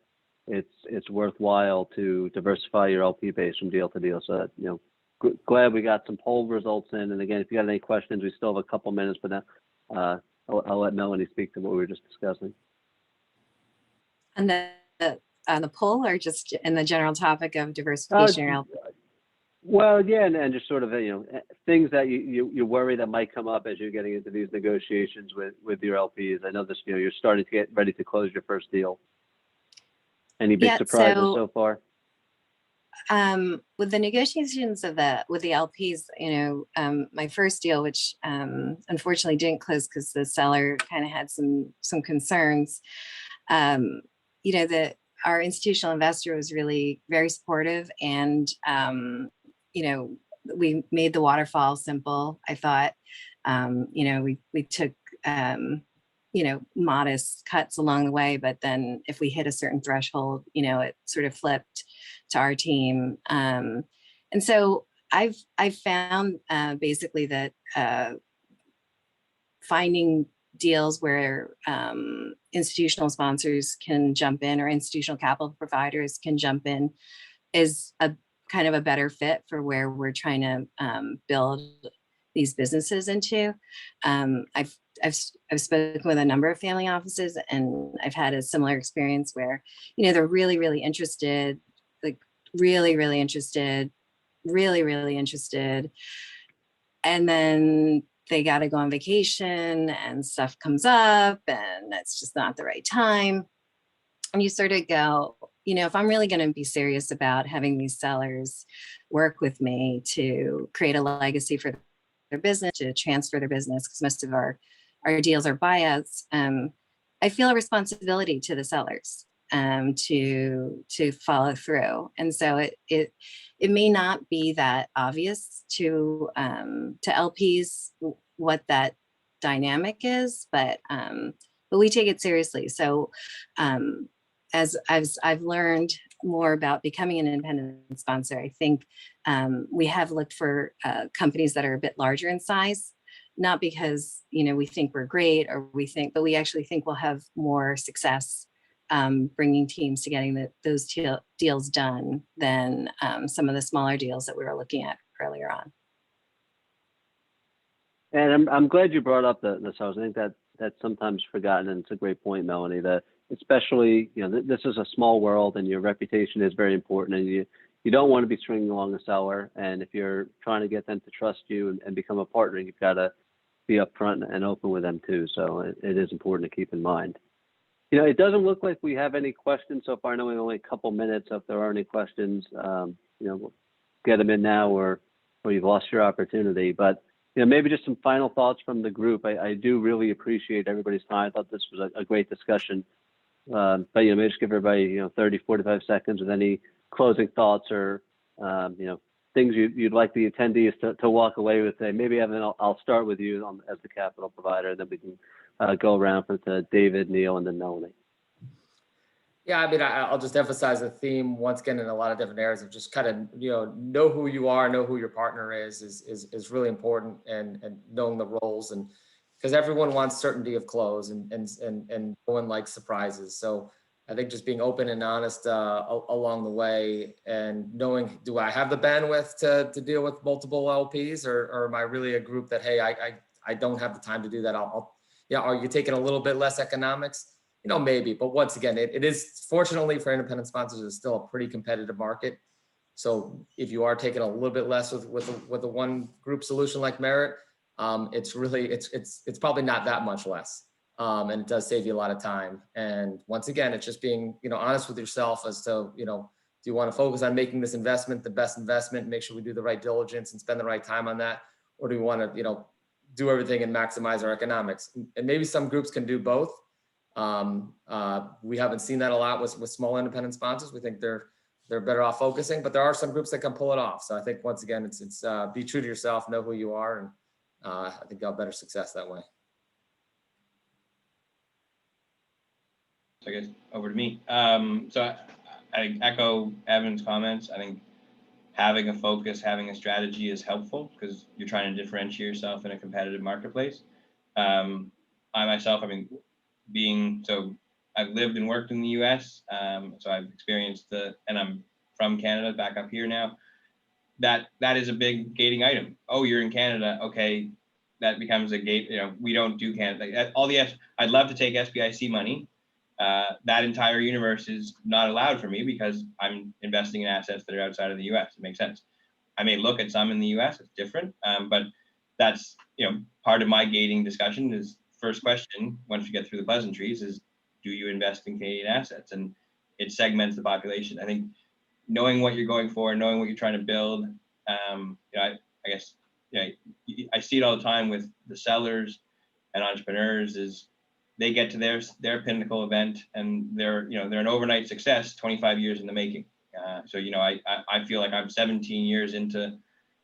A: it's worthwhile to diversify your LP base from deal to deal. So that, glad we got some poll results in. And again, if you got any questions, we still have a couple minutes, but now I'll let Melanie speak to what we were just discussing.
B: On the poll, or just in the general topic of diversification or LP?
A: Well, yeah, and just sort of things that you worry that might come up as you're getting into these negotiations with your LPs. I know this, you're starting to get ready to close your first deal. Any big surprises so far?
B: With the negotiations with the LPs, my first deal, which unfortunately didn't close because the seller kind of had some concerns. Our institutional investor was really very supportive, and we made the waterfall simple. I thought, we took modest cuts along the way, but then if we hit a certain threshold, it sort of flipped to our team. And so I've found basically that finding deals where institutional sponsors can jump in, or institutional capital providers can jump in, is a kind of a better fit for where we're trying to build these businesses into. I've spoken with a number of family offices, and I've had a similar experience where, they're really, really interested, like really, really interested, really, really interested. And then they got to go on vacation and stuff comes up and it's just not the right time. And you sort of go, if I'm really going to be serious about having these sellers work with me to create a legacy for their business, to transfer their business, because most of our deals are buyouts, I feel a responsibility to the sellers to follow through. And so it may not be that obvious to LPs what that dynamic is, but we take it seriously. So as I've learned more about becoming an independent sponsor, I think we have looked for companies that are a bit larger in size, not because we think we're great but we actually think we'll have more success bringing teams to getting those deals done than some of the smaller deals that we were looking at earlier on.
A: And I'm glad you brought up the sellers. I think that's sometimes forgotten, and it's a great point, Melanie, that especially, this is a small world and your reputation is very important, and you don't want to be stringing along a seller. And if you're trying to get them to trust you and become a partner, you've got to be upfront and open with them too. So it is important to keep in mind. It doesn't look like we have any questions so far. I know we have only a couple minutes. So if there are any questions, we'll get them in now, or you've lost your opportunity. But maybe just some final thoughts from the group. I do really appreciate everybody's time. I thought this was a great discussion. But maybe just give everybody 30, 45 seconds with any closing thoughts or things you'd like the attendees to walk away with. Maybe Evan, I'll start with you as the capital provider, and then we can go around to David, Neil, and then Melanie.
C: Yeah, I mean, I'll just emphasize the theme once again in a lot of different areas of just kind of know who you are, know who your partner is really important, and knowing the roles, and because everyone wants certainty of close, and no one likes surprises. So I think just being open and honest along the way, and knowing, do I have the bandwidth to deal with multiple LPs, or am I really a group that, hey, I don't have the time to do that. Are you taking a little bit less economics? Maybe, but once again, it is, fortunately for independent sponsors, it's still a pretty competitive market. So if you are taking a little bit less with a one group solution like Merit, it's really, it's probably not that much less. And it does save you a lot of time. And once again, it's just being, honest with yourself as to, do you want to focus on making this investment the best investment, make sure we do the right diligence and spend the right time on that? Or do we want to, do everything and maximize our economics? And maybe some groups can do both. We haven't seen that a lot with small independent sponsors. We think they're better off focusing, but there are some groups that can pull it off. So I think once again, it's be true to yourself, know who you are, and I think you'll have better success that way.
E: So I guess over to me. So I echo Evan's comments. I think having a focus, having a strategy is helpful because you're trying to differentiate yourself in a competitive marketplace. I myself, so I've lived and worked in the US. So I've experienced and I'm from Canada back up here now. That is a big gating item. Oh, you're in Canada. Okay. That becomes a gate. We don't do Canada. I'd love to take SBIC money. That entire universe is not allowed for me because I'm investing in assets that are outside of the US. It makes sense. I may look at some in the US, it's different. But that's, part of my gating discussion is first question, once you get through the pleasantries, is do you invest in Canadian assets? And it segments the population. I think knowing what you're going for, knowing what you're trying to build, I guess, I see it all the time with the sellers and entrepreneurs is they get to their pinnacle event and they're an overnight success, 25 years in the making. So I feel like I'm 17 years into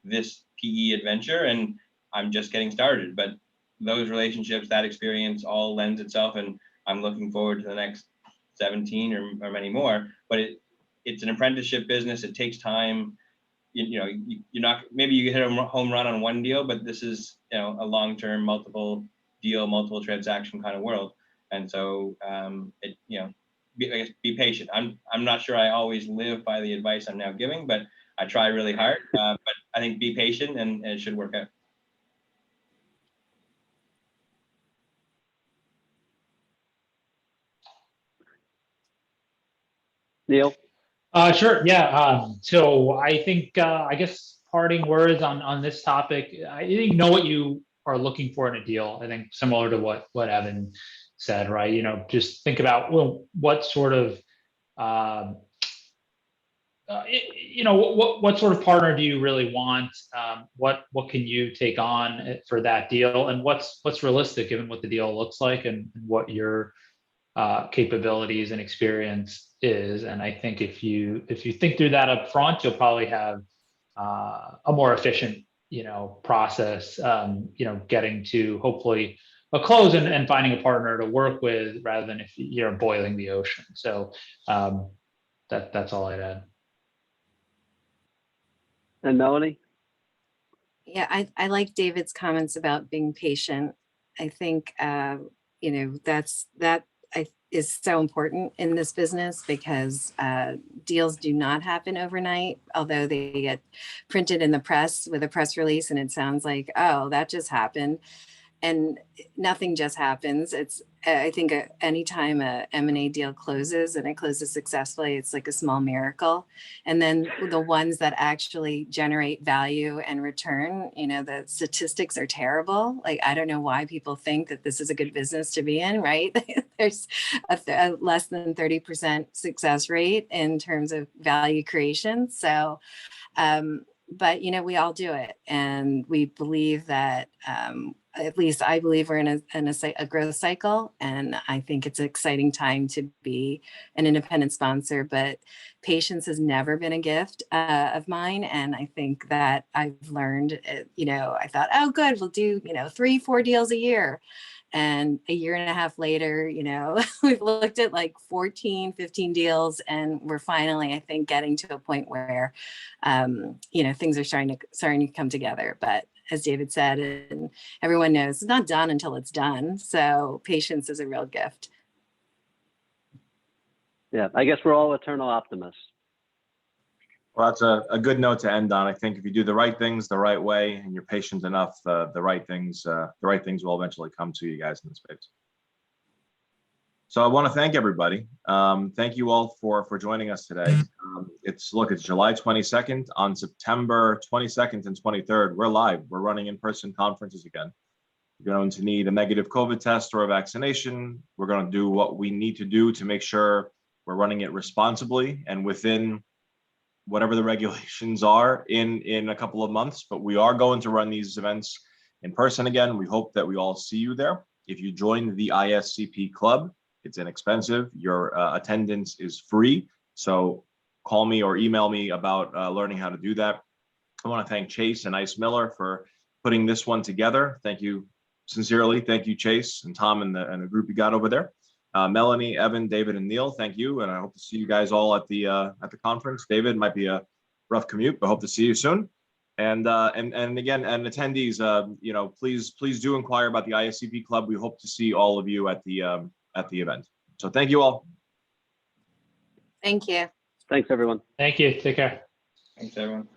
E: this PE adventure and I'm just getting started. But those relationships, that experience all lends itself, and I'm looking forward to the next 17 or many more. But it's an apprenticeship business. It takes time. You're not, maybe you hit a home run on one deal, but this is a long-term multiple transaction kind of world. And so be patient. I'm not sure I always live by the advice I'm now giving, but I try really hard. But I think be patient and it should work out.
A: Neil?
D: Sure. Yeah. So I think, I guess parting words on this topic, I think know what you are looking for in a deal. I think similar to what Evan said, right? Just think about, well, what sort of, what sort of partner do you really want? What can you take on for that deal? And what's realistic given what the deal looks like and what your capabilities and experience is. And I think if you think through that up front, you'll probably have a more efficient, process, getting to hopefully a close and finding a partner to work with rather than if you're boiling the ocean. So that's all I'd add.
A: And Melanie?
B: Yeah, I like David's comments about being patient. I think, that is so important in this business because deals do not happen overnight, although they get printed in the press with a press release and it sounds like, oh, that just happened. And nothing just happens. I think anytime a M&A deal closes and it closes successfully, it's like a small miracle. And then the ones that actually generate value and return, the statistics are terrible. Like, I don't know why people think that this is a good business to be in, right? There's a less than 30% success rate in terms of value creation. So, but we all do it, and we believe that at least I believe we're in a growth cycle, and I think it's an exciting time to be an independent sponsor. But patience has never been a gift of mine, and I think that I've learned. I thought, oh, good, we'll do 3-4 deals a year. And a year and a half later, we've looked at like 14, 15 deals, and we're finally, I think, getting to a point where, things are starting to come together. But as David said, and everyone knows, it's not done until it's done. So patience is a real gift.
A: Yeah, I guess we're all eternal optimists.
F: Well, that's a good note to end on. I think if you do the right things the right way and you're patient enough, the right things will eventually come to you guys in the space. So I want to thank everybody. Thank you all for joining us today. It's July 22nd. On September 22nd and 23rd, we're live. We're running in-person conferences again. You're going to need a negative COVID test or a vaccination. We're going to do what we need to do to make sure we're running it responsibly and within whatever the regulations are in a couple of months. But we are going to run these events in person again. We hope that we all see you there. If you join the ISCP club, it's inexpensive. Your attendance is free. So call me or email me about learning how to do that. I want to thank Chase and Ice Miller for putting this one together. Thank you sincerely. Thank you, Chase and Tom and the group you got over there. Melanie, Evan, David, and Neil, thank you. And I hope to see you guys all at the conference. David, might be a rough commute, but hope to see you soon. And again, and attendees, please do inquire about the ISCP club. We hope to see all of you at the at the event. So thank you all.
B: Thank you.
A: Thanks, everyone.
D: Thank you. Take care.
E: Thanks, everyone.